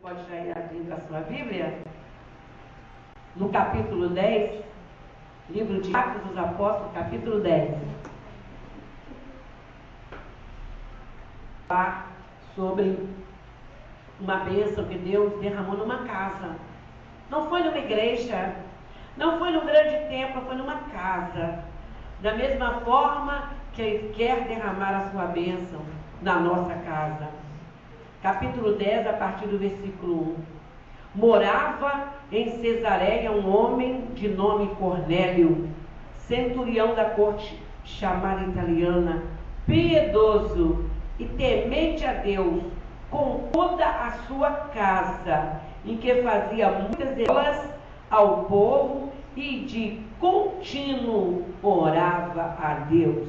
Pode já ir abrindo a sua Bíblia. No capítulo 10, livro de Atos dos Apóstolos, capítulo 10. Falar sobre uma bênção que Deus derramou numa casa. Não foi numa igreja, não foi num grande templo, foi numa casa. Da mesma forma que Ele quer derramar a sua bênção na nossa casa. Capítulo 10, a partir do versículo 1. Morava em Cesareia um homem de nome Cornélio, centurião da corte chamada italiana, piedoso e temente a Deus, com toda a sua casa, em que fazia muitas esmolas ao povo e de contínuo orava a Deus.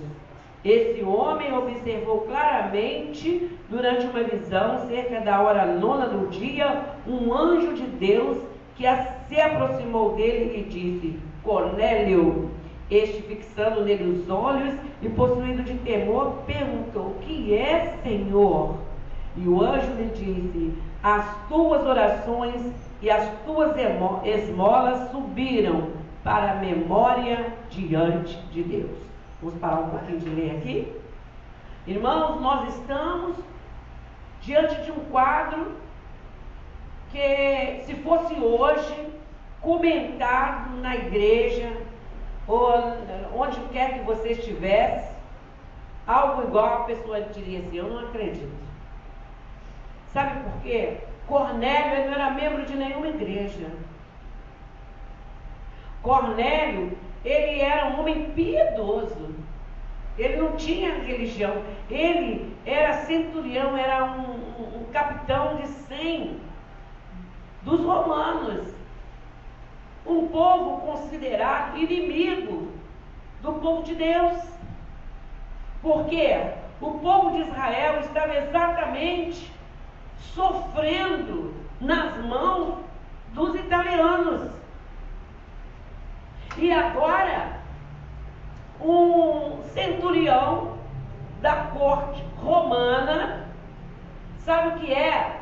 Esse homem observou claramente, durante uma visão, cerca da hora 9 do dia, um anjo de Deus que se aproximou dele e disse: Cornélio. Este, fixando nele os olhos e possuído de temor, perguntou: o que é, Senhor? E o anjo lhe disse: as tuas orações e as tuas esmolas subiram para a memória diante de Deus. Vamos parar um pouquinho de ler aqui. Irmãos, nós estamos diante de um quadro que, se fosse hoje comentado na igreja, ou onde quer que você estivesse, algo igual a pessoa diria assim: eu não acredito. Sabe por quê? Cornélio, ele não era membro de nenhuma igreja. Cornélio, ele era um homem piedoso. Ele não tinha religião. Ele era centurião, era um capitão de 100 dos romanos. Um povo considerado inimigo do povo de Deus. Porque o povo de Israel estava exatamente sofrendo nas mãos dos italianos. E agora, um centurião da corte romana, sabe o que é?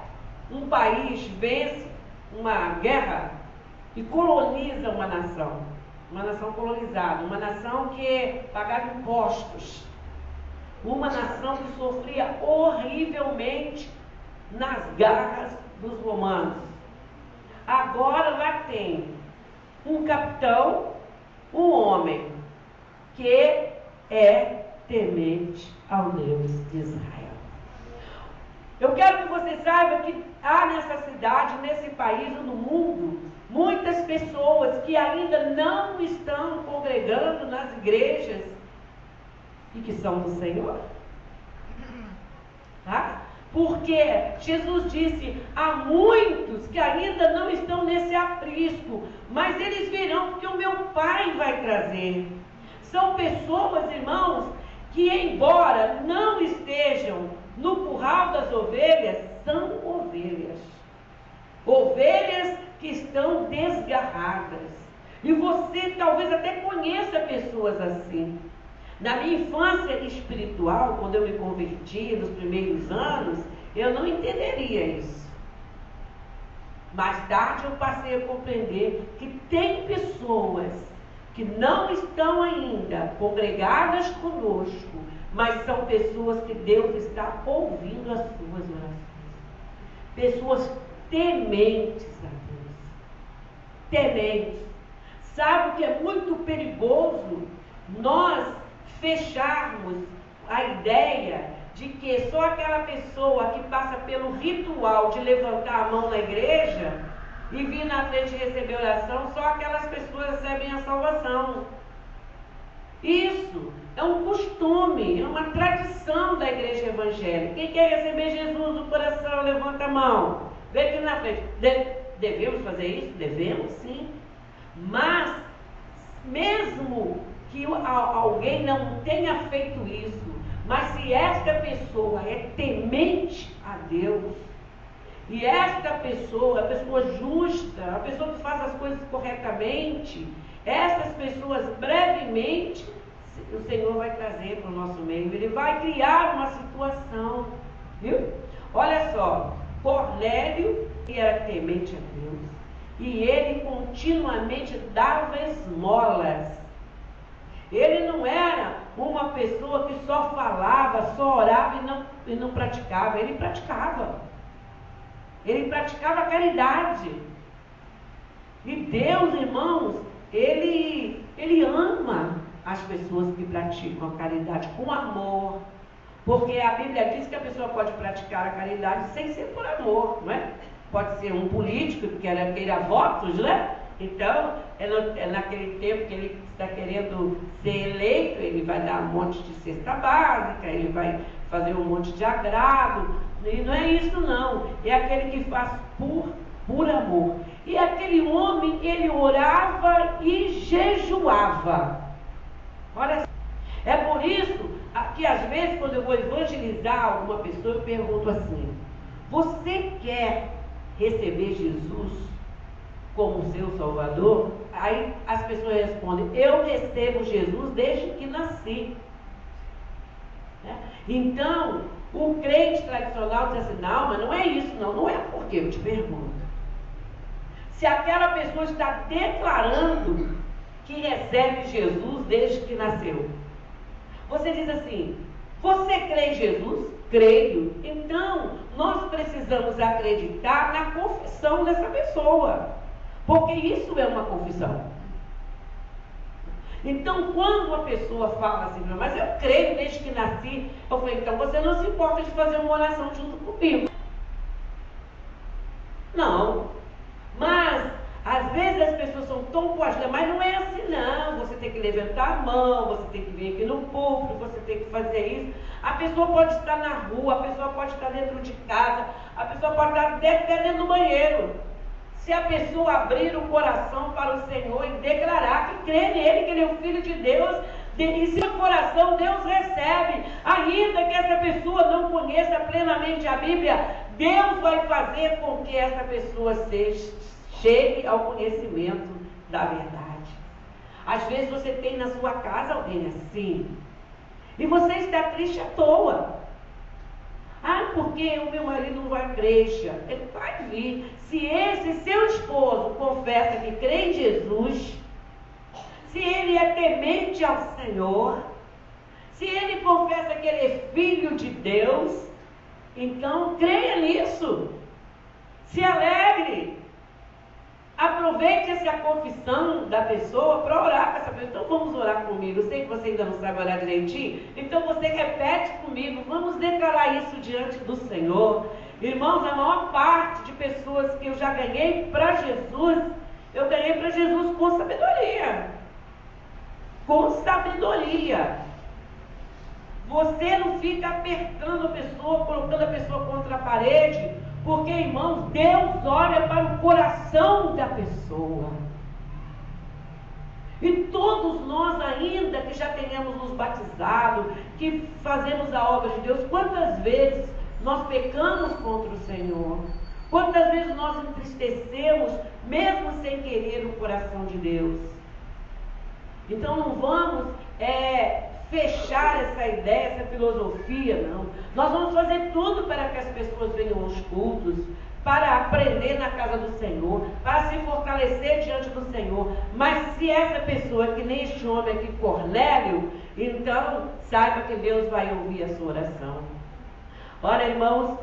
Um país vence uma guerra e coloniza uma nação colonizada, uma nação que pagava impostos, uma nação que sofria horrivelmente nas garras dos romanos. Agora lá tem um capitão, um homem que é temente ao Deus de Israel. Eu quero que você saiba que há nessa cidade, nesse país ou no mundo, muitas pessoas que ainda não estão congregando nas igrejas e que são do Senhor. Tá? Porque Jesus disse: há muitos que ainda não estão nesse aprisco, mas eles virão, porque o meu Pai vai trazer. São pessoas, irmãos, que embora não estejam no curral das ovelhas, são ovelhas. Ovelhas que estão desgarradas. E você talvez até conheça pessoas assim. Na minha infância espiritual, quando eu me converti, nos primeiros anos, eu não entenderia isso. Mais tarde eu passei a compreender que tem pessoas que não estão ainda congregadas conosco, mas são pessoas que Deus está ouvindo as suas orações. Pessoas tementes a Deus. Tementes. Sabe o que é muito perigoso? Nós fecharmos a ideia de que só aquela pessoa que passa pelo ritual de levantar a mão na igreja e vir na frente receber oração, só aquelas pessoas recebem a salvação. Isso é um costume, é uma tradição da igreja evangélica. Quem quer receber Jesus no coração, levanta a mão. Vem aqui na frente. Devemos fazer isso? Devemos, sim. Mas, mesmo que alguém não tenha feito isso, mas se esta pessoa é temente a Deus, e esta pessoa, a pessoa justa, a pessoa que faz as coisas corretamente, essas pessoas brevemente o Senhor vai trazer para o nosso meio. Ele vai criar uma situação, viu? Olha só, Cornélio era temente a Deus. E ele continuamente dava esmolas. Ele não era uma pessoa que só falava, só orava e não praticava. Ele praticava. Ele praticava a caridade. E Deus, irmãos, Ele ama as pessoas que praticam a caridade com amor. Porque a Bíblia diz que a pessoa pode praticar a caridade sem ser por amor, não é? Pode ser um político que queira votos, né? Então, naquele tempo que ele está querendo ser eleito, ele vai dar um monte de cesta básica, ele vai fazer um monte de agrado. E não é isso não, é aquele que faz por amor. E aquele homem, ele orava e jejuava. Olha só. É por isso que às vezes quando eu vou evangelizar alguma pessoa, eu pergunto assim: você quer receber Jesus como seu Salvador? Aí as pessoas respondem: eu recebo Jesus desde que nasci. Então, o crente tradicional diz assim: não, mas não é isso não é porque eu te pergunto. Se aquela pessoa está declarando que recebe Jesus desde que nasceu, você diz assim: você crê em Jesus? Creio. Então, nós precisamos acreditar na confissão dessa pessoa, porque isso é uma confissão. Então, quando a pessoa fala assim: mas eu creio desde que nasci, eu falei: então você não se importa de fazer uma oração junto comigo? Não. Mas às vezes as pessoas são tão coagidas, mas não é assim não. Você tem que levantar a mão, você tem que vir aqui no púlpito, você tem que fazer isso. A pessoa pode estar na rua, a pessoa pode estar dentro de casa, a pessoa pode estar até dentro do banheiro. Se a pessoa abrir o coração para o Senhor e declarar que crê nele, que ele é o Filho de Deus, e se o coração Deus recebe, ainda que essa pessoa não conheça plenamente a Bíblia, Deus vai fazer com que essa pessoa chegue ao conhecimento da verdade. Às vezes você tem na sua casa alguém assim, e você está triste à toa. Ah, porque o meu marido não vai à igreja. Ele vai vir. Se esse seu esposo confessa que crê em Jesus, se ele é temente ao Senhor, se ele confessa que ele é filho de Deus, então creia nisso. Se alegre. Aproveite essa confissão da pessoa para orar com essa pessoa. Então vamos orar comigo. Eu sei que você ainda não sabe orar direitinho. Então você repete comigo. Vamos declarar isso diante do Senhor. Irmãos, a maior parte de pessoas que eu já ganhei para Jesus, eu ganhei para Jesus com sabedoria. Com sabedoria. Você não fica apertando a pessoa, colocando a pessoa contra a parede. Porque, irmãos, Deus olha para o coração da pessoa. E todos nós ainda que já tenhamos nos batizado, que fazemos a obra de Deus, quantas vezes nós pecamos contra o Senhor? Quantas vezes nós entristecemos, mesmo sem querer, o coração de Deus? Então não vamos fechar essa ideia, essa filosofia, não. Nós vamos fazer tudo para que as pessoas venham aos cultos, para aprender na casa do Senhor, para se fortalecer diante do Senhor. Mas se essa pessoa, que nem este homem aqui, Cornélio, então saiba que Deus vai ouvir a sua oração. Olha, irmãos,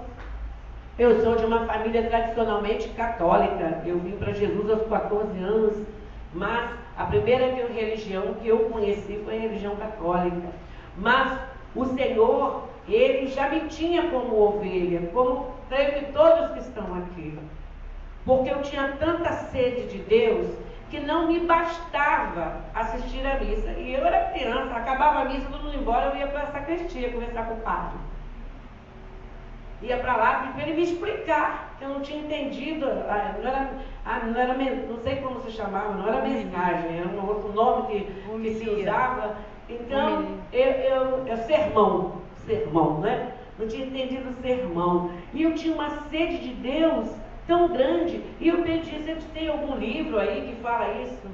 eu sou de uma família tradicionalmente católica. Eu vim para Jesus aos 14 anos, mas a primeira religião que eu conheci foi a religião católica. Mas o Senhor, Ele já me tinha como ovelha, como creio que todos que estão aqui. Porque eu tinha tanta sede de Deus que não me bastava assistir a missa. E eu era criança, acabava a missa, todo mundo embora, eu ia para a sacristia conversar com o padre. Ia para lá para ele me explicar, que eu não tinha entendido, não sei como se chamava, não era mensagem, era um outro nome que se usava. Então, sermão, né? Não tinha entendido o sermão. E eu tinha uma sede de Deus tão grande. E eu pedi: você tem algum livro aí que fala isso?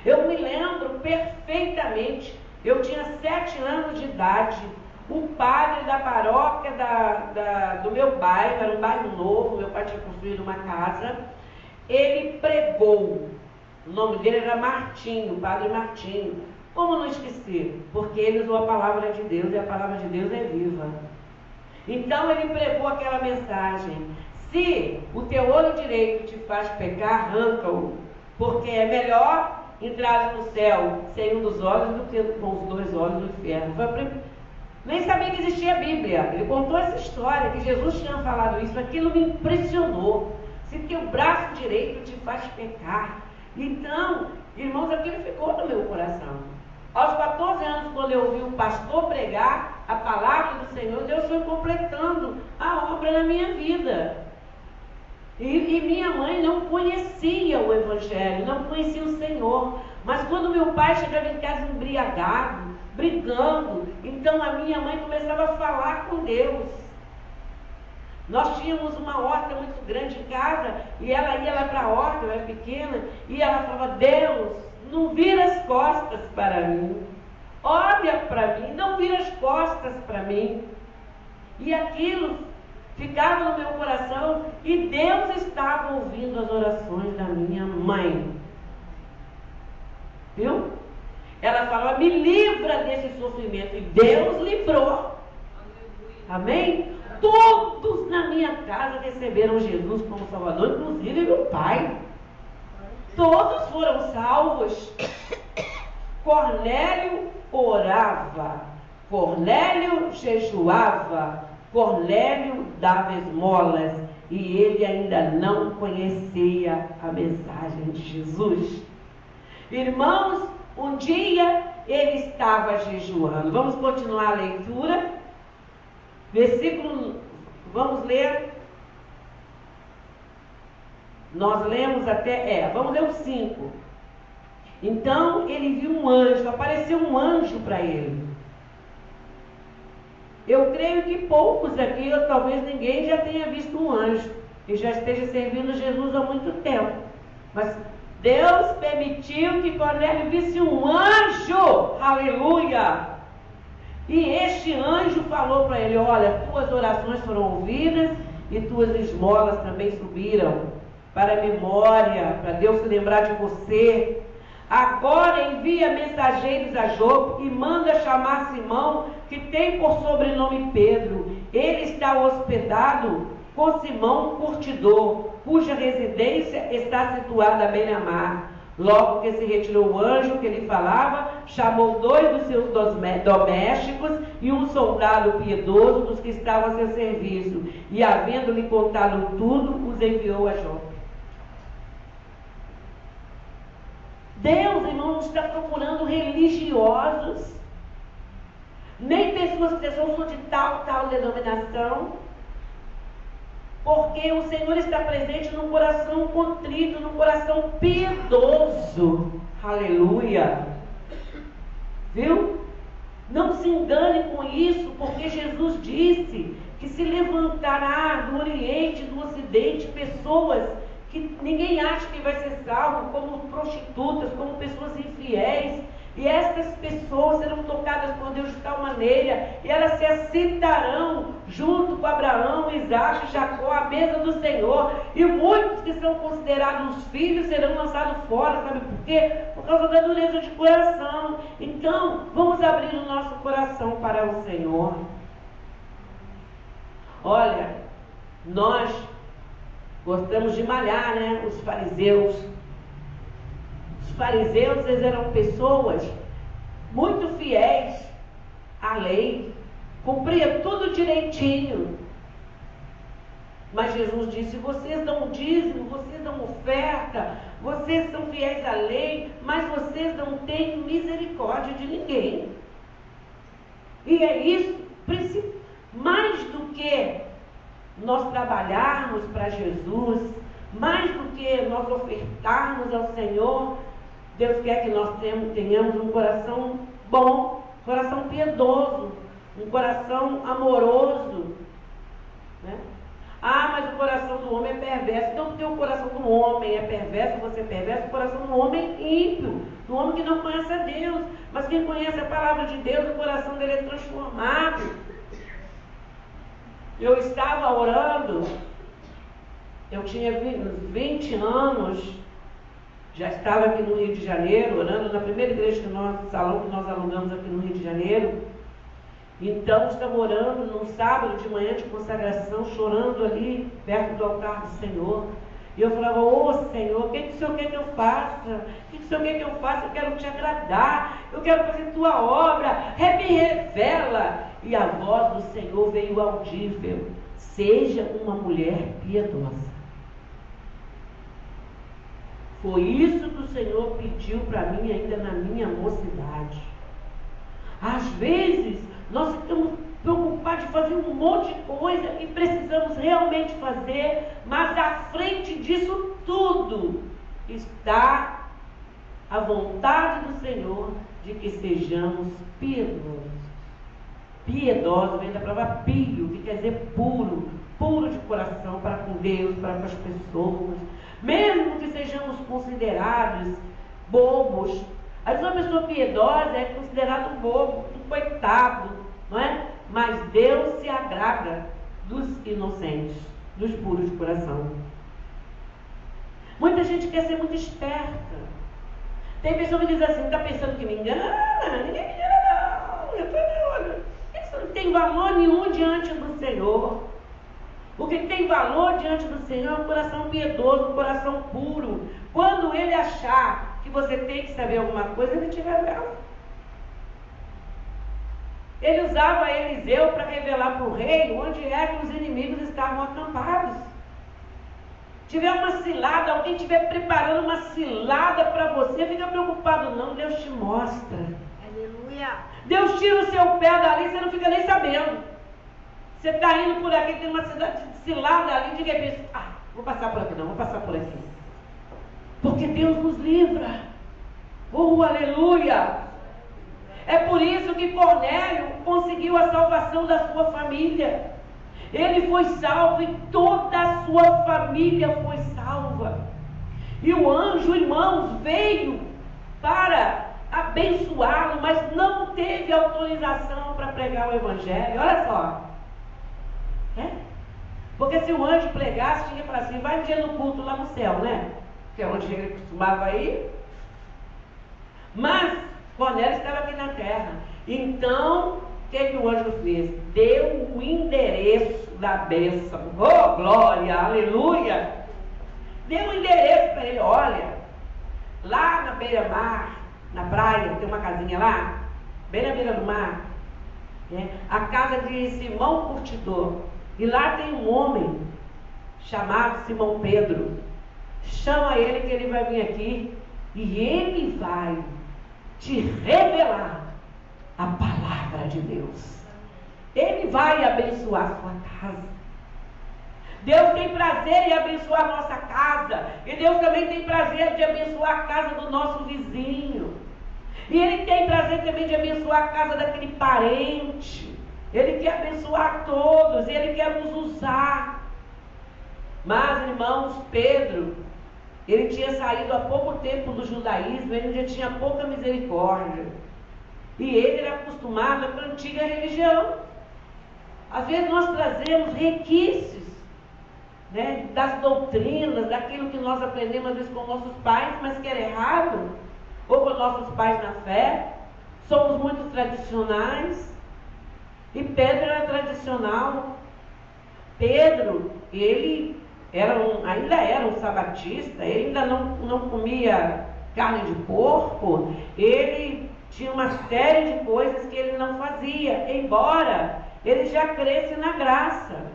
Eu me lembro perfeitamente. Eu tinha 7 anos de idade. um padre da paróquia do meu bairro, era um bairro novo, meu pai tinha construído uma casa, ele pregou, o nome dele era Martinho, Padre Martinho. Como não esquecer? Porque ele usou a palavra de Deus e a palavra de Deus é viva. Então ele pregou aquela mensagem: se o teu olho direito te faz pecar, arranca-o, porque é melhor entrar no céu sem um dos olhos do que com os dois olhos no inferno. Nem sabia que existia a Bíblia. Ele contou essa história, que Jesus tinha falado isso. Aquilo me impressionou. Se teu braço direito te faz pecar. Então, irmãos, aquilo ficou no meu coração. Aos 14 anos, quando eu ouvi o pastor pregar a palavra do Senhor, Deus foi completando a obra na minha vida. E minha mãe não conhecia o Evangelho, não conhecia o Senhor. Mas quando meu pai chegava em casa embriagado, brigando, então a minha mãe começava a falar com Deus. Nós tínhamos uma horta muito grande em casa, e ela ia lá para a horta, eu era pequena, e ela falava: Deus, não vira as costas para mim, olha para mim, não vira as costas para mim. E aquilo ficava no meu coração, e Deus estava ouvindo as orações da minha mãe. Viu? Ela falava: me livra desse sofrimento, e Deus livrou. Amém? Todos na minha casa receberam Jesus como Salvador, inclusive meu pai. Todos foram salvos. Cornélio orava, Cornélio jejuava, Cornélio dava esmolas, e ele ainda não conhecia a mensagem de Jesus. Irmãos, um dia ele estava jejuando. Vamos continuar a leitura. Versículo, vamos ler. Nós lemos até, vamos ler o 5. Então ele viu um anjo, apareceu um anjo para ele. Eu creio que poucos aqui, ou talvez ninguém, já tenha visto um anjo, e já esteja servindo Jesus há muito tempo. Mas Deus permitiu que Cornélio visse um anjo, aleluia! E este anjo falou para ele: olha, tuas orações foram ouvidas e tuas esmolas também subiram para a memória, para Deus se lembrar de você. Agora envia mensageiros a Jope e manda chamar Simão, que tem por sobrenome Pedro. Ele está hospedado com Simão Curtidor, cuja residência está situada à beira-mar. Logo que se retirou o anjo que lhe falava, chamou 2 dos seus domésticos e um soldado piedoso dos que estavam a seu serviço, e havendo-lhe contado tudo, os enviou a Jope. Deus, irmão, não está procurando religiosos, nem pessoas que são de tal denominação, porque o Senhor está presente num coração contrito, num coração piedoso. Aleluia! Viu? Não se engane com isso, porque Jesus disse que se levantará do Oriente, do Ocidente, pessoas que ninguém acha que vai ser salvo, como prostitutas, como pessoas infiéis. E estas pessoas serão tocadas por Deus de tal maneira, e elas se assentarão junto com Abraão, Isaque e Jacó à mesa do Senhor. E muitos que são considerados filhos serão lançados fora, sabe por quê? Por causa da dureza de coração. Então, vamos abrir o nosso coração para o Senhor. Olha, nós gostamos de malhar, né? Os fariseus. Os fariseus, eles eram pessoas muito fiéis à lei, cumpria tudo direitinho. Mas Jesus disse: vocês dão dízimo, vocês dão oferta, vocês são fiéis à lei, mas vocês não têm misericórdia de ninguém. E é isso, mais do que nós trabalharmos para Jesus, mais do que nós ofertarmos ao Senhor, Deus quer que nós tenhamos um coração bom, um coração piedoso, um coração amoroso, né? Ah, mas o coração do homem é perverso. Então, porque o coração do homem é perverso, você é perverso, o coração do homem é ímpio, do homem que não conhece a Deus. Mas quem conhece a palavra de Deus, o coração dele é transformado. Eu estava orando, eu tinha 20 anos, já estava aqui no Rio de Janeiro, orando na primeira igreja salão que nós alugamos aqui no Rio de Janeiro. Então, estava orando num sábado de manhã de consagração, chorando ali, perto do altar do Senhor. E eu falava, ô Senhor, o que o Senhor quer que eu faça? O que o Senhor quer que eu faça? Eu quero te agradar, eu quero fazer tua obra, me revela. E a voz do Senhor veio audível, seja uma mulher piedosa. Foi isso que o Senhor pediu para mim ainda na minha mocidade. Às vezes, nós ficamos preocupados de fazer um monte de coisa e precisamos realmente fazer, mas à frente disso tudo está a vontade do Senhor de que sejamos piedosos. Piedoso vem da palavra pio, que quer dizer puro, puro de coração para com Deus, para com as pessoas. Mesmo que sejamos considerados bobos. Às vezes uma pessoa piedosa é considerada um bobo, um coitado, não é? Mas Deus se agrada dos inocentes, dos puros de coração. Muita gente quer ser muito esperta. Tem pessoa que diz assim, está pensando que me engana? Ninguém me engana não. Eu estou olha. Isso não tem valor nenhum diante do Senhor. O que tem valor diante do Senhor é um coração piedoso, um coração puro. Quando Ele achar que você tem que saber alguma coisa, Ele te revela. Ele usava Eliseu para revelar para o rei onde é que os inimigos estavam acampados. Tiver uma cilada, alguém estiver preparando uma cilada para você, fica preocupado não, Deus te mostra. Aleluia. Deus tira o seu pé dali, você não fica nem sabendo. Você está indo por aqui, tem uma cilada ali, de repente, vou passar por aqui não, vou passar por aqui. Porque Deus nos livra. Aleluia! É por isso que Cornélio conseguiu a salvação da sua família. Ele foi salvo e toda a sua família foi salva. E o anjo, irmãos, veio para abençoá-lo, mas não teve autorização para pregar o evangelho. Olha só. Porque se o anjo pregasse, tinha que falar assim, vai um dia no culto lá no céu, né? Que é onde ele costumava ir. Mas Cornélio estava aqui na terra. Então, o que o anjo fez? Deu o endereço da bênção. Oh, glória, aleluia! Deu o endereço para ele. Olha, lá na beira-mar, na praia, tem uma casinha lá, bem na beira do mar, a casa de Simão Curtidor. E lá tem um homem chamado Simão Pedro. Chama ele que ele vai vir aqui e ele vai te revelar a palavra de Deus. Ele vai abençoar a sua casa. Deus tem prazer em abençoar a nossa casa. E Deus também tem prazer de abençoar a casa do nosso vizinho. E Ele tem prazer também de abençoar a casa daquele parente. Ele quer abençoar todos, Ele quer nos usar. Mas, irmãos, Pedro, ele tinha saído há pouco tempo do judaísmo, ele já tinha pouca misericórdia. E ele era acostumado com a antiga religião. Às vezes nós trazemos requisitos, das doutrinas, daquilo que nós aprendemos às vezes com nossos pais, mas que era errado, ou com nossos pais na fé. Somos muito tradicionais. E Pedro era tradicional. Pedro, ele ainda era um sabatista, ele ainda não comia carne de porco, ele tinha uma série de coisas que ele não fazia, embora ele já cresce na graça.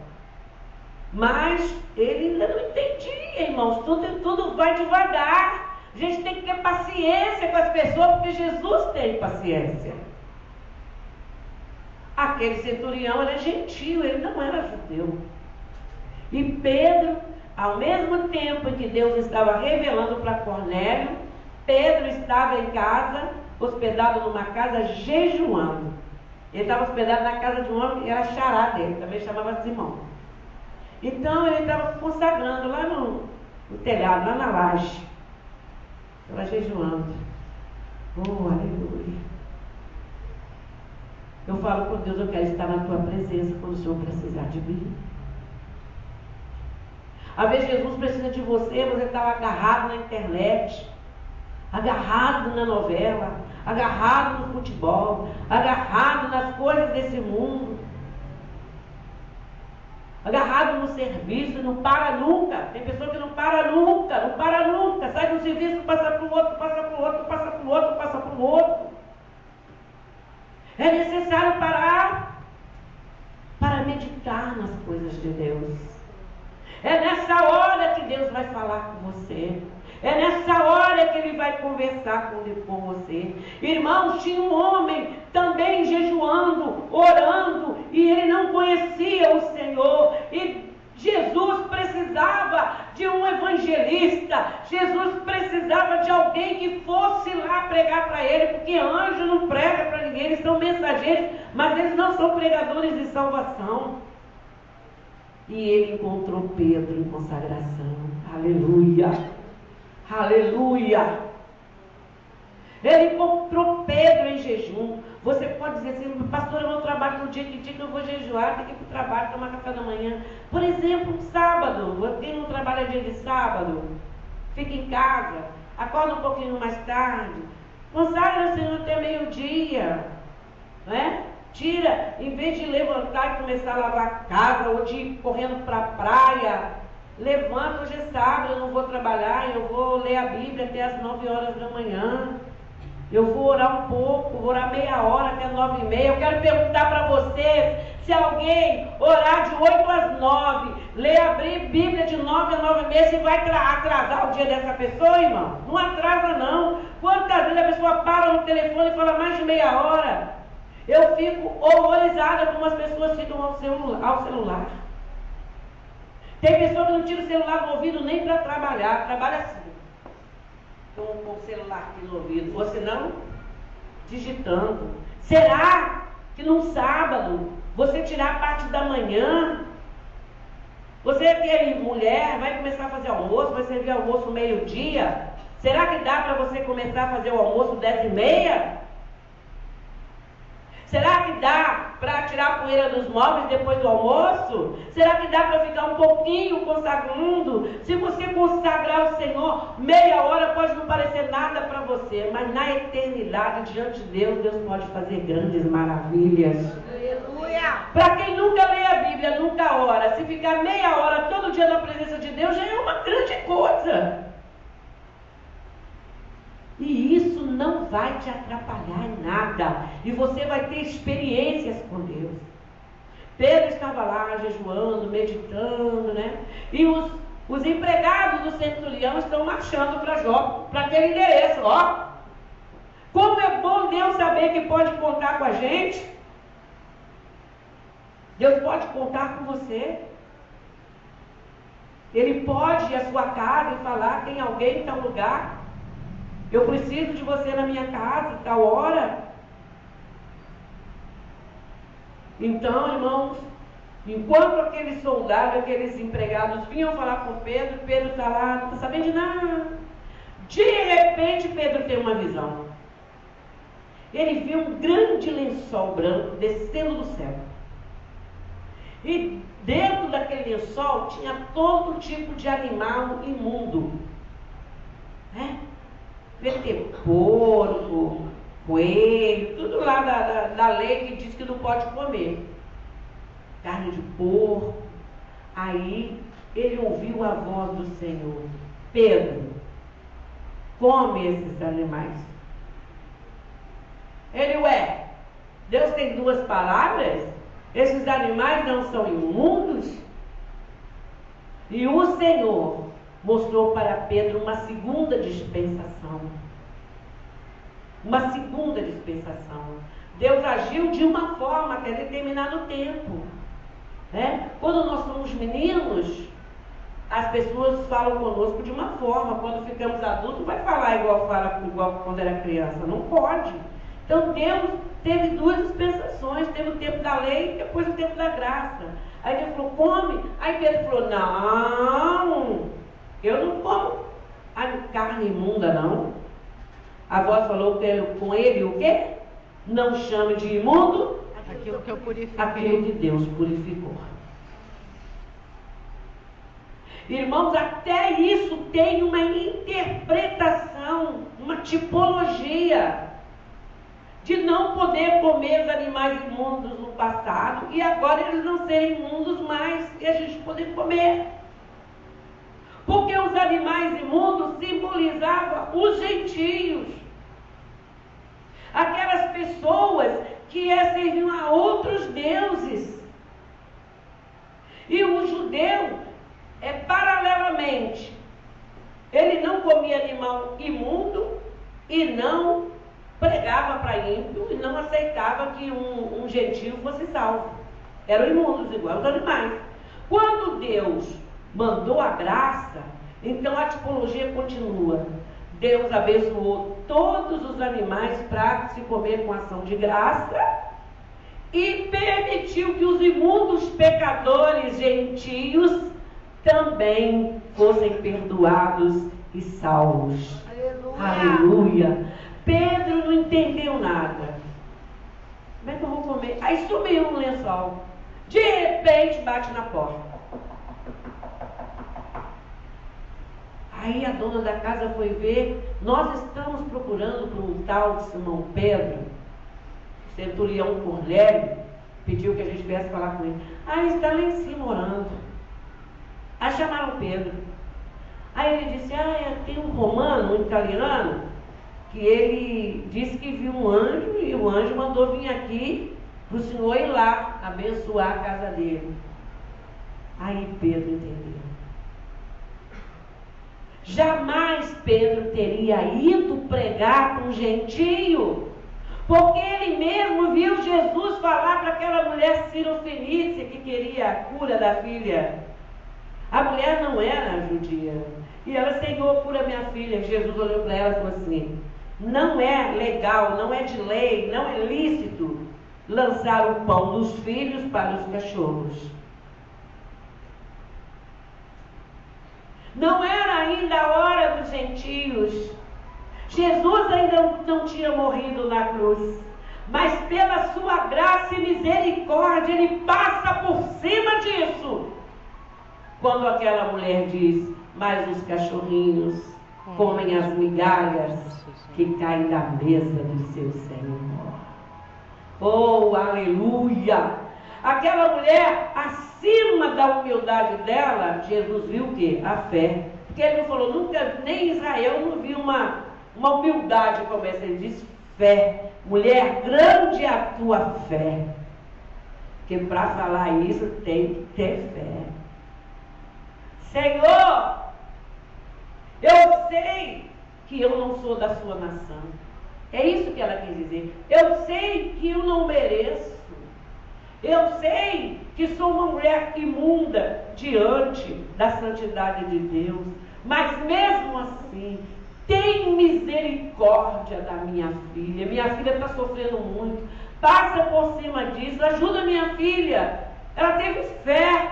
Mas ele ainda não entendia, irmãos, tudo vai devagar. A gente tem que ter paciência com as pessoas, porque Jesus tem paciência. Aquele centurião era gentio, ele não era judeu. E Pedro, ao mesmo tempo que Deus estava revelando para Cornélio, Pedro estava em casa, hospedado numa casa, jejuando. Ele estava hospedado na casa de um homem que era xará dele, também chamava Simão. Então ele estava consagrando lá no telhado, lá na laje. Estava jejuando. Oh, aleluia. Eu falo com Deus, eu quero estar na tua presença quando o Senhor precisar de mim. Às vezes Jesus precisa de você está agarrado na internet, agarrado na novela, agarrado no futebol, agarrado nas coisas desse mundo, agarrado no serviço, não para nunca. Tem pessoa que não para nunca, sai do serviço, passa para o outro, passa para o outro, passa para o outro, passa para o outro. É necessário parar para meditar nas coisas de Deus. É nessa hora que Deus vai falar com você. É nessa hora que Ele vai conversar com você. Irmãos, tinha um homem também jejuando, orando, e ele não conhecia o Senhor. E Jesus precisava de um evangelista. Jesus precisava de alguém que fosse lá pregar para ele, porque anjo não prega para ninguém, eles são mensageiros, mas eles não são pregadores de salvação. E ele encontrou Pedro em consagração. Aleluia! Aleluia! Ele encontrou Pedro em jejum. Você pode dizer assim, pastor, eu não trabalho no dia que eu vou jejuar, tenho que ir para o trabalho, tomar café da manhã. Por exemplo, um sábado, quem não trabalha dia de sábado, fica em casa, acorda um pouquinho mais tarde, consagra o Senhor até meio-dia, não é? Tira, em vez de levantar e começar a lavar a casa, ou de ir correndo para a praia, levanta, hoje é sábado, eu não vou trabalhar, eu vou ler a Bíblia até as 9 horas da manhã. Eu vou orar um pouco, vou orar meia hora até 9h30. Eu quero perguntar para vocês, se alguém orar de 8 às 9, ler a Bíblia de 9 a 9h30, se vai atrasar o dia dessa pessoa, irmão? Não atrasa não. Quantas vezes a pessoa para no telefone e fala mais de meia hora? Eu fico horrorizada como as pessoas ficam ao celular. Tem pessoa que não tira o celular do ouvido nem para trabalhar, trabalha assim, com o celular aqui no ouvido, ou senão digitando. Será que num sábado você tirar a parte da manhã, você que é mulher, vai começar a fazer almoço, vai servir almoço meio-dia? Será que dá para você começar a fazer o almoço 10h30? Será que dá para tirar a poeira dos móveis depois do almoço? Será que dá para ficar um pouquinho consagrando? Se você consagrar o Senhor, meia hora pode não parecer nada para você, mas na eternidade, diante de Deus, Deus pode fazer grandes maravilhas. Para quem nunca lê a Bíblia, nunca ora, se ficar meia hora todo dia na presença de Deus, já é uma grande coisa. E isso não vai te atrapalhar em nada. E você vai ter experiências com Deus. Pedro estava lá jejuando, meditando, né? E os empregados do centurião estão marchando para Jope, para aquele endereço, ó. Como é bom Deus saber que pode contar com a gente. Deus pode contar com você. Ele pode ir à sua casa e falar, tem alguém em tal lugar? Eu preciso de você na minha casa, tal hora. Então, irmãos, enquanto aqueles soldados, aqueles empregados vinham falar com Pedro, Pedro está lá, não está sabendo de nada. De repente, Pedro tem uma visão. Ele viu um grande lençol branco descendo do céu. E dentro daquele lençol tinha todo tipo de animal imundo. Vai ter porco, coelho, tudo lá da lei que diz que não pode comer. Carne de porco. Aí ele ouviu a voz do Senhor: Pedro, come esses animais. Ele, Deus tem duas palavras? Esses animais não são imundos? E o Senhor mostrou para Pedro uma segunda dispensação. Uma segunda dispensação. Deus agiu de uma forma até determinado tempo. Quando nós somos meninos, as pessoas falam conosco de uma forma. Quando ficamos adultos, vai falar igual quando era criança. Não pode. Então Deus teve duas dispensações. Teve o tempo da lei e depois o tempo da graça. Aí ele falou, come. Aí Pedro falou, não, eu não como a carne imunda, não. A voz falou com ele o quê? Não chame de imundo aquilo que eu purifiquei. aquilo que Deus purificou. Irmãos, até isso tem uma interpretação, uma tipologia de não poder comer os animais imundos no passado e agora eles não serem imundos mais e a gente poder comer. Porque os animais imundos simbolizavam os gentios, aquelas pessoas que serviam a outros deuses. E o judeu, paralelamente, ele não comia animal imundo e não pregava para ímpio e não aceitava que um gentio fosse salvo. Eram imundos igual os animais. Quando Deus mandou a graça, então a tipologia continua. Deus abençoou todos os animais para se comer com ação de graça e permitiu que os imundos pecadores gentios também fossem perdoados e salvos. Aleluia! Aleluia. Pedro não entendeu nada. Como é que eu vou comer? Aí sumiu um lençol. De repente bate na porta. Aí a dona da casa foi ver, nós estamos procurando por um tal de Simão Pedro. O centurião Cornélio pediu que a gente viesse falar com ele. Ele está lá em cima orando. Aí chamaram Pedro. Aí ele disse, tem um romano, um italiano, que ele disse que viu um anjo e o anjo mandou vir aqui para o senhor ir lá abençoar a casa dele. Aí Pedro entendeu. Jamais Pedro teria ido pregar para um gentio, porque ele mesmo viu Jesus falar para aquela mulher cirofenícia que queria a cura da filha. A mulher não era judia. E ela, Senhor, cura minha filha. Jesus olhou para ela e falou assim, não é legal, não é de lei, não é lícito lançar o pão dos filhos para os cachorros. Não era ainda a hora dos gentios. Jesus ainda não tinha morrido na cruz. Mas pela sua graça e misericórdia, ele passa por cima disso. Quando aquela mulher diz, mas os cachorrinhos comem as migalhas que caem da mesa do seu Senhor. Oh, aleluia! Aquela mulher, acima da humildade dela, Jesus viu o quê? A fé. Porque ele não falou, nunca, nem Israel não viu uma humildade como essa. Ele diz fé. Mulher, grande é a tua fé. Porque para falar isso tem que ter fé. Senhor, eu sei que eu não sou da sua nação. É isso que ela quis dizer. Eu sei que eu não mereço. Eu sei que sou uma mulher imunda diante da santidade de Deus. Mas mesmo assim, tem misericórdia da minha filha. Minha filha está sofrendo muito. Passa por cima disso. Ajuda minha filha. Ela teve fé.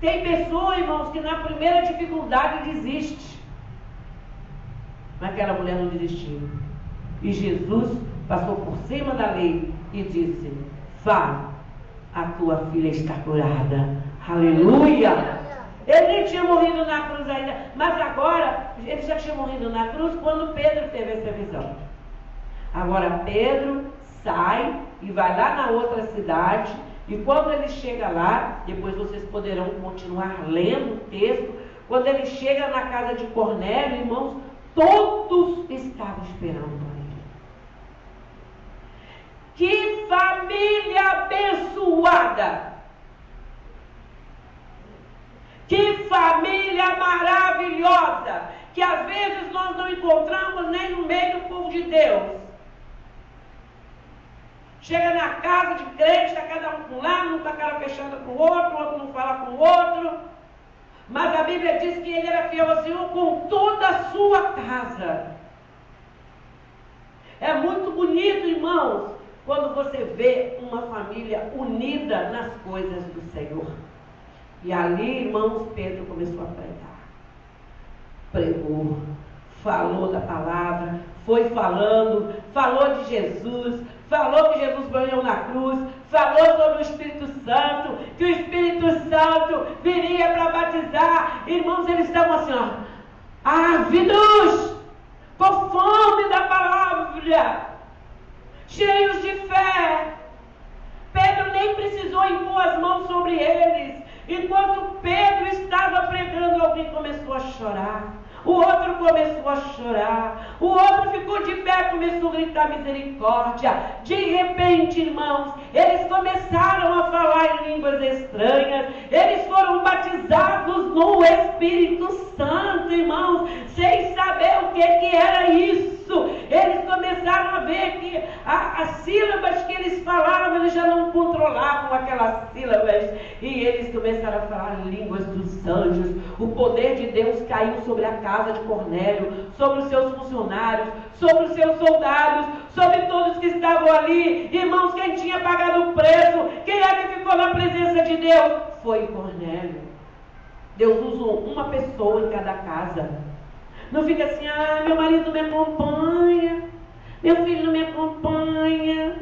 Tem pessoas, irmãos, que na primeira dificuldade desiste. Mas aquela mulher não desistiu. E Jesus passou por cima da lei e disse, vá, a tua filha está curada. Aleluia! Ele nem tinha morrido na cruz ainda, mas agora, ele já tinha morrido na cruz quando Pedro teve essa visão. Agora Pedro sai e vai lá na outra cidade, e quando ele chega lá, depois vocês poderão continuar lendo o texto, quando ele chega na casa de Cornélio, irmãos, todos estavam esperando por ele. Que família abençoada! Que família maravilhosa! Que às vezes nós não encontramos nem no meio do povo de Deus. Chega na casa de crente, está cada um com um lado, um está cara fechada com o outro não fala com o outro. Mas a Bíblia diz que ele era fiel ao Senhor com toda a sua casa. É muito bonito, irmãos, quando você vê uma família unida nas coisas do Senhor. E ali, irmãos, Pedro começou a pregar. Pregou, falou da palavra, foi falando, falou de Jesus, falou que Jesus morreu na cruz, falou sobre o Espírito Santo, que o Espírito Santo viria para batizar. Irmãos, eles estavam assim, ó, ávidos, com fome da palavra, cheios de fé. Pedro nem precisou impor as mãos sobre eles. Enquanto Pedro estava pregando, alguém começou a chorar. O outro começou a chorar. O outro ficou de pé, começou a gritar misericórdia. De repente, irmãos, eles começaram a falar em línguas estranhas. Eles foram batizados no Espírito Santo, irmãos, sem saber o que era isso. Eles começaram a ver que as sílabas que eles falavam, eles já não controlavam aquelas sílabas. E eles começaram a falar em línguas dos anjos. O poder de Deus caiu sobre a casa de Cornélio, sobre os seus funcionários, sobre os seus soldados, sobre todos que estavam ali. Irmãos, quem tinha pagado o preço, quem é que ficou na presença de Deus? Foi Cornélio. Deus usou uma pessoa em cada casa. Não fica assim, meu marido não me acompanha, meu filho não me acompanha,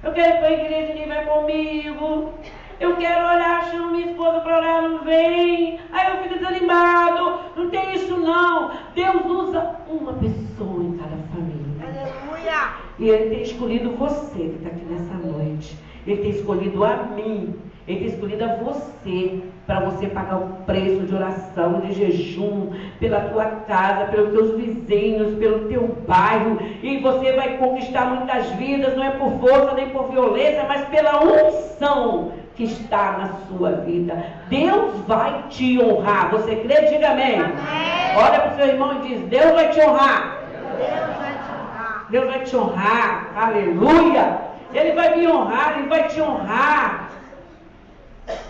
eu quero ir para a igreja e ninguém vai comigo, eu quero orar, chamo minha esposa para orar, não vem, aí eu fico desanimado. Não tem isso não. Deus usa uma pessoa em cada família. Aleluia! E Ele tem escolhido você que está aqui nessa noite. Ele tem escolhido a mim. Ele tem escolhido a você, para você pagar o preço de oração, de jejum, pela tua casa, pelos teus vizinhos, pelo teu bairro. E você vai conquistar muitas vidas, não é por força nem por violência, mas pela unção que está na sua vida. Deus vai te honrar. Você crê? Diga amém. Amém. Olha para o seu irmão e diz: Deus vai te honrar. Deus vai te honrar. Deus vai te honrar. Aleluia. Ele vai me honrar, Ele vai te honrar.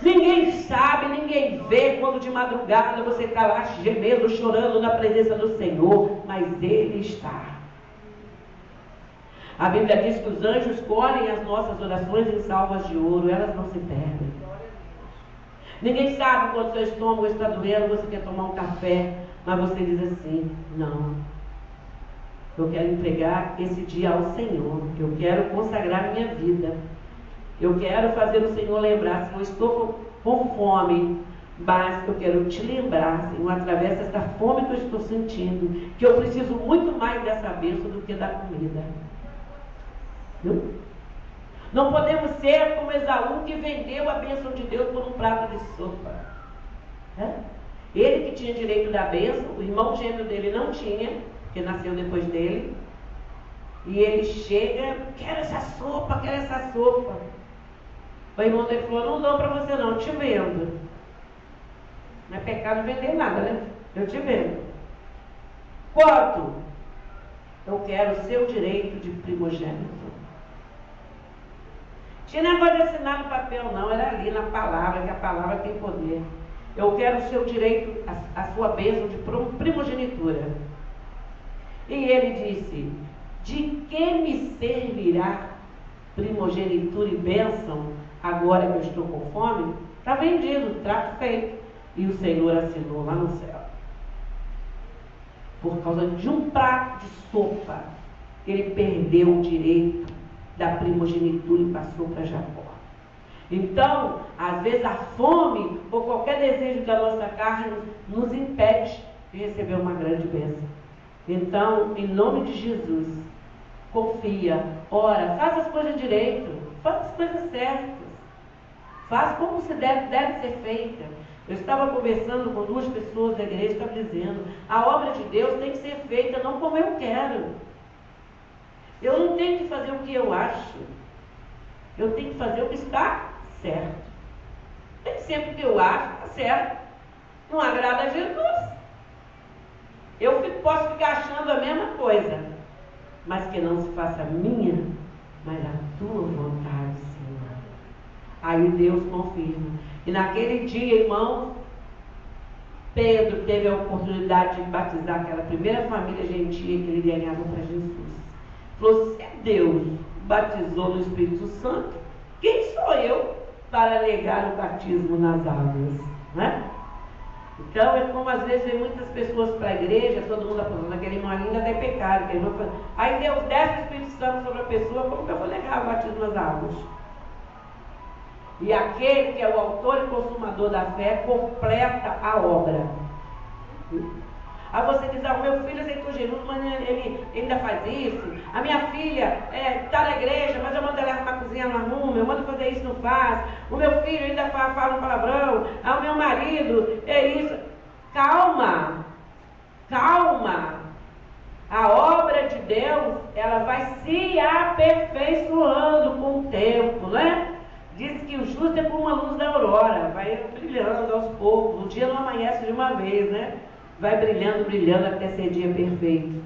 Ninguém sabe, ninguém vê quando de madrugada você está lá gemendo, chorando na presença do Senhor, mas Ele está. A Bíblia diz que os anjos colhem as nossas orações em salvas de ouro, elas não se perdem. Ninguém sabe quando seu estômago está doendo, você quer tomar um café, mas você diz assim: não, eu quero entregar esse dia ao Senhor, eu quero consagrar minha vida. Eu quero fazer o Senhor lembrar, Senhor, eu estou com fome, mas eu quero te lembrar, Senhor, através dessa fome que eu estou sentindo, que eu preciso muito mais dessa bênção do que da comida. Não podemos ser como Esaú, que vendeu a bênção de Deus por um prato de sopa. Ele que tinha direito da bênção, o irmão gêmeo dele não tinha, que nasceu depois dele, e ele chega: quero essa sopa, quero essa sopa. O irmão dele falou: não dou para você não, eu te vendo. Não é pecado vender nada, né? Eu te vendo. Quanto? Eu quero o seu direito de primogênito. Tinha negócio de assinar no papel não, era ali na palavra, que a palavra tem poder. Eu quero o seu direito, a sua bênção de primogenitura. E ele disse: de que me servirá primogenitura e bênção agora que eu estou com fome? Está vendido, trato feito. E o Senhor assinou lá no céu. Por causa de um prato de sopa, ele perdeu o direito da primogenitura e passou para Jacó. Então, às vezes a fome ou qualquer desejo da nossa carne nos impede de receber uma grande bênção. Então, em nome de Jesus, confia, ora, faça as coisas direito, faça as coisas certas, faça como se deve ser feita. Eu estava conversando com duas pessoas da igreja, estava dizendo: a obra de Deus tem que ser feita não como eu quero. Eu não tenho que fazer o que eu acho, eu tenho que fazer o que está certo. Nem sempre o que eu acho está certo, não agrada a Jesus. Eu posso ficar achando a mesma coisa, mas que não se faça a minha, mas a tua vontade, Senhor. Aí Deus confirma. E naquele dia, irmão, Pedro teve a oportunidade de batizar aquela primeira família gentia que ele ganhava para Jesus. Falou: se é Deus, batizou no Espírito Santo, quem sou eu para negar o batismo nas águas? Né? Então, é como às vezes vem muitas pessoas para a igreja, todo mundo falando, aquele irmão ainda tem pecado. Aí Deus desce o Espírito Santo sobre a pessoa, como que eu vou negar o batismo nas águas? E aquele que é o autor e consumador da fé completa a obra. Aí você diz, o meu filho aceitou Jesus, mas ele ainda faz isso. A minha filha está na igreja, mas eu mando ela arrumar a cozinha, não arruma. Eu mando fazer isso, não faz. O meu filho ainda fala um palavrão. O meu marido é isso. Calma, calma. A obra de Deus, ela vai se aperfeiçoando com o tempo, né? Diz que o justo é como uma luz da aurora, vai brilhando aos poucos. O dia não amanhece de uma vez, né? Vai brilhando, brilhando até ser dia perfeito.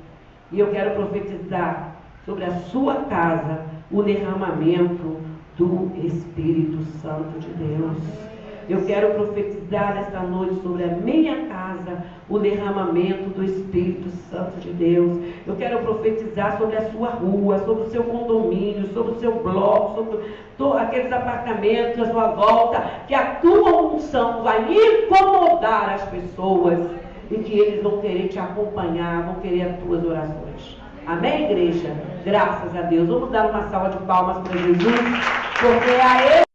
E eu quero profetizar sobre a sua casa o derramamento do Espírito Santo de Deus. Eu quero profetizar esta noite sobre a minha casa o derramamento do Espírito Santo de Deus. Eu quero profetizar sobre a sua rua, sobre o seu condomínio, sobre o seu bloco, sobre aqueles apartamentos à sua volta, que a tua unção vai incomodar as pessoas e que eles vão querer te acompanhar, vão querer as tuas orações. Amém, igreja? Graças a Deus. Vamos dar uma salva de palmas para Jesus, porque a Ele